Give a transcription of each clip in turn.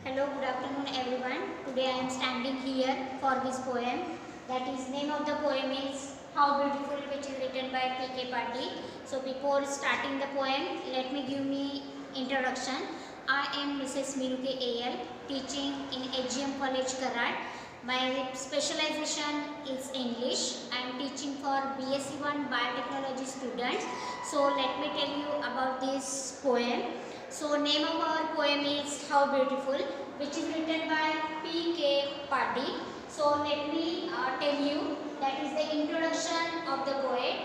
Hello, good afternoon everyone. Today I am standing here for this poem. That is, name of the poem is How Beautiful, which is written by P.K. Patil. So before starting the poem, let me give me introduction. I am Mrs. Miruke A.L. teaching in HGM College Karad. My specialization is English. I am teaching for BSc 1 Biotechnology students. So let me tell you about this poem. So name of our poem is How Beautiful, which is written by P.K. Patil. So let me tell you, that is the introduction of the poet.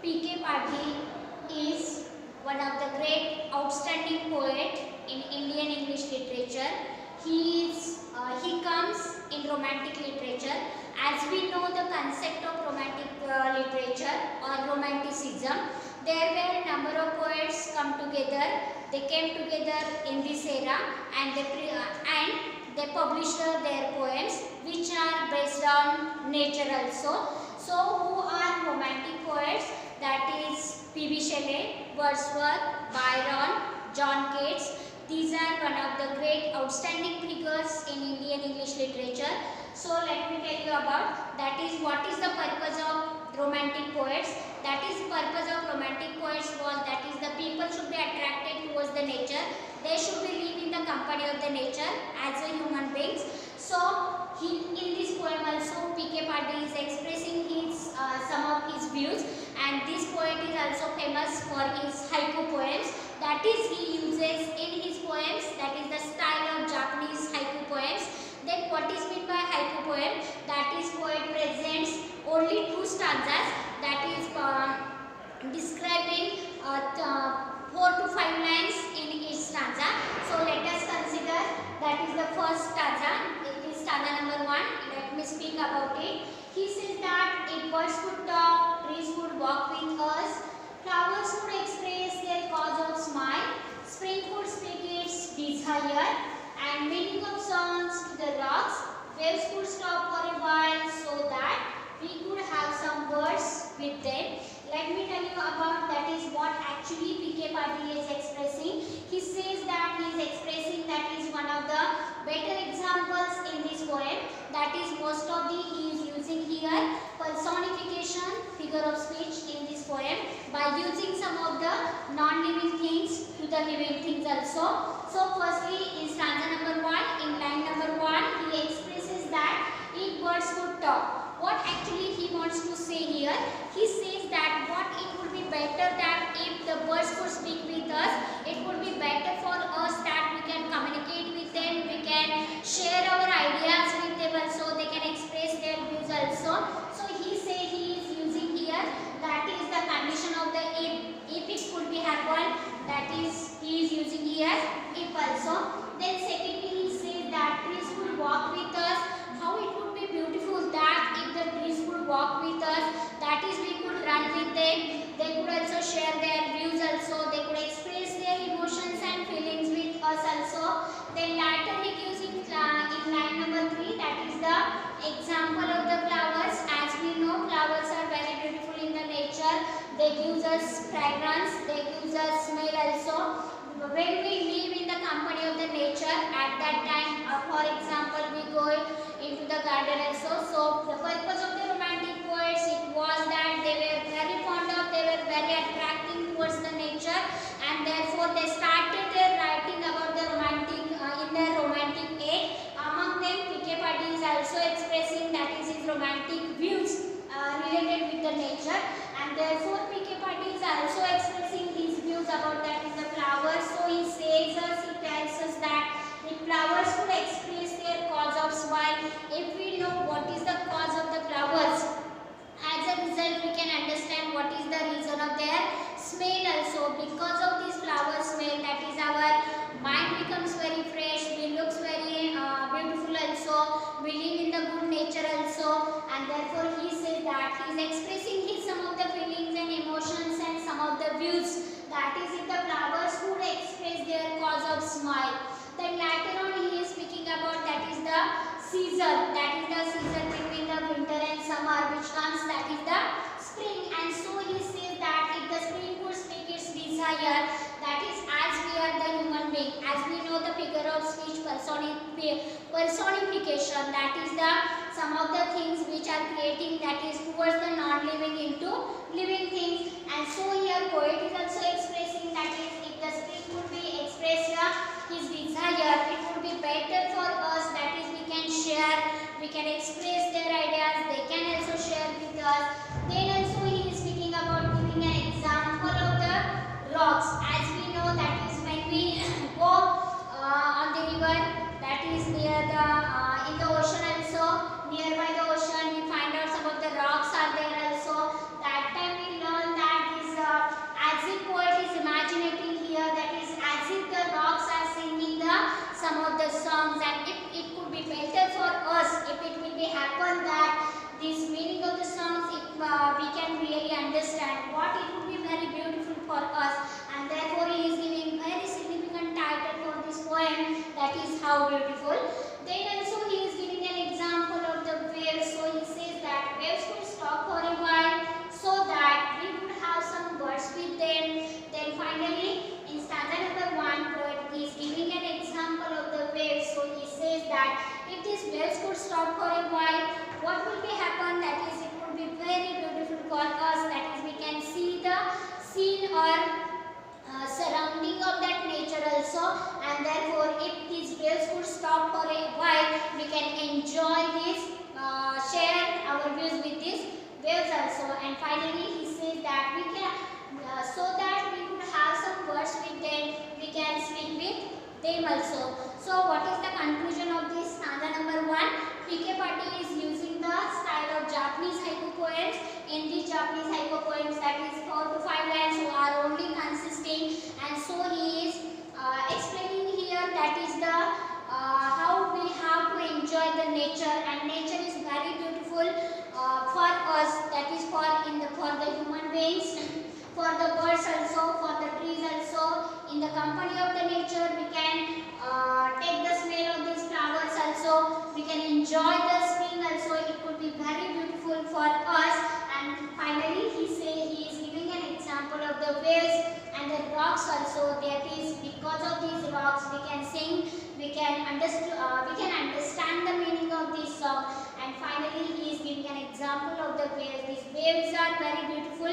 P.K. Patil is one of the great outstanding poet in Indian English literature. He comes in romantic literature. As we know the concept of romantic literature or romanticism, there were a number of poets come together. They came together in this era and they published their poems which are based on nature also. So who are romantic poets? That is P.B. Shelley, Wordsworth, Byron, John Keats. These are one of the great outstanding figures in Indian English literature. So let me tell you about that is what is the purpose of romantic poets. That is purpose of romantic poets was that is the people should be attracted towards the nature. They should be live in the company of the nature as a human beings. So in this poem also P.K. Patil is expressing his some of his views, and this poet is also famous for his haiku poems. That is he uses in his poems, that is the style of Japanese haiku poems. Then what is meant by haiku poem? That is poet presents only 2 stanzas, that is describing 4 to 5 lines in each stanza. So let us consider that is the first stanza. It is stanza number 1. Let me speak about it. He says that if birds could talk, trees would walk with us, flowers would express their cause of smile, spring would speak its desire, and meaning of songs to the rocks, waves could stop for a while so that we could have some words with them. Let me tell you about that is what actually P.K. Patil is expressing. He says that he is expressing that is one of the better examples in this poem. That is most of the he is using here personification, figure of speech in this poem by using some of the non-living things to the living things also. So firstly in stanza number 1, in line number 1, he expresses that if birds could talk. What actually he wants to say here? He says that what it would be better that if the birds could speak with us, it would be better for us that we can communicate with them, we can share our ideas with them also, they can express their views also. So he is using here, that is the condition of the if it could be happen, that is he is using here if also. Then secondly he says that trees would walk with us. How it would be beautiful that if the trees would walk with us, that is we could run with them, they could also share their views also, they could express their emotions and feelings with us also. Then later he gives in line number 3, that is the example of the flowers. As we know flowers are very beautiful in the nature, they give us fragrance, they give us smell also. When we live in the company of the nature, at that time for example we go into the garden also. So the purpose of the romantic poets, it was that they were very fond of, they were very attracting towards the nature, and therefore they started their writing about the romantic in their romantic age. Among them P.K. Patil is also expressing that is his romantic views related with the nature, and therefore P.K. Patil is also expressing his views about that is the flowers. So he says us, he tells us that if flowers would express their cause of smile, if we know what is the cause of the flowers, as a result we can understand what is the reason of their smell also. Because of this flower smell, that is our mind becomes very fresh, we looks very beautiful also, we live in the good nature also, and therefore he says that he is expressing his some of the feelings and emotions and some of the views, that is if the flowers would express their cause of smile. Then later on he is speaking about that is the season, that is the season between the winter and summer which comes, that is the spring. And so he says that if the spring would speak its desire, that is as we are the human being, as we know the figure of speech personification, that is the some of the things which are creating, that is towards the non-living into living things. And so here poet is also expressing, that is if the spirit would be expressed his desire, it would be better for us, that is we can share, we can express their ideas, they can also share with us. Then also he is speaking about giving an example of the rocks. As we know, that is when we go on the river, that is near the in the ocean also, nearby the ocean, we find out some of the rocks are there also. That time we learn that is as if poet is imagining here, that is as if the rocks are singing the some of the songs, and if it could be better for us if it will be happen that this meaning of the songs, if we can really understand what, it would be very beautiful for us. And therefore he is giving very significant title for this poem, that is How Beautiful. Then also he is giving an example of the waves. So he says that waves will stop for a while so that we would have some words with them. Then finally in stanza number 1, poet is giving an example of the waves. So he says that if these waves could stop for a while, what will be happen, that is it would be very beautiful for us, that is we can see the scene or surrounding of that nature also. And therefore if these waves could stop for a while, we can enjoy this, share our views with these waves also. And finally he says that we can so that we could have some words with them, we can speak with them also. So what is the conclusion of this stanza number 1? P.K. Patil is using the style of Japanese haiku poems. In these Japanese haiku poems, that is 4 to 5 lines who are only consisting, and so he is explaining here, that is the how we have to enjoy the nature, and nature is very beautiful for us, that is for the human beings, for the birds also, for the trees also. In the company of the nature, we can take the smell of these flowers also, we can enjoy the spring also, it could be very beautiful for us. And finally he is giving an example of the waves and the rocks also, that is because of these rocks we can sing, we can understand the meaning of this song. And finally he is giving an example of the waves. These waves are very beautiful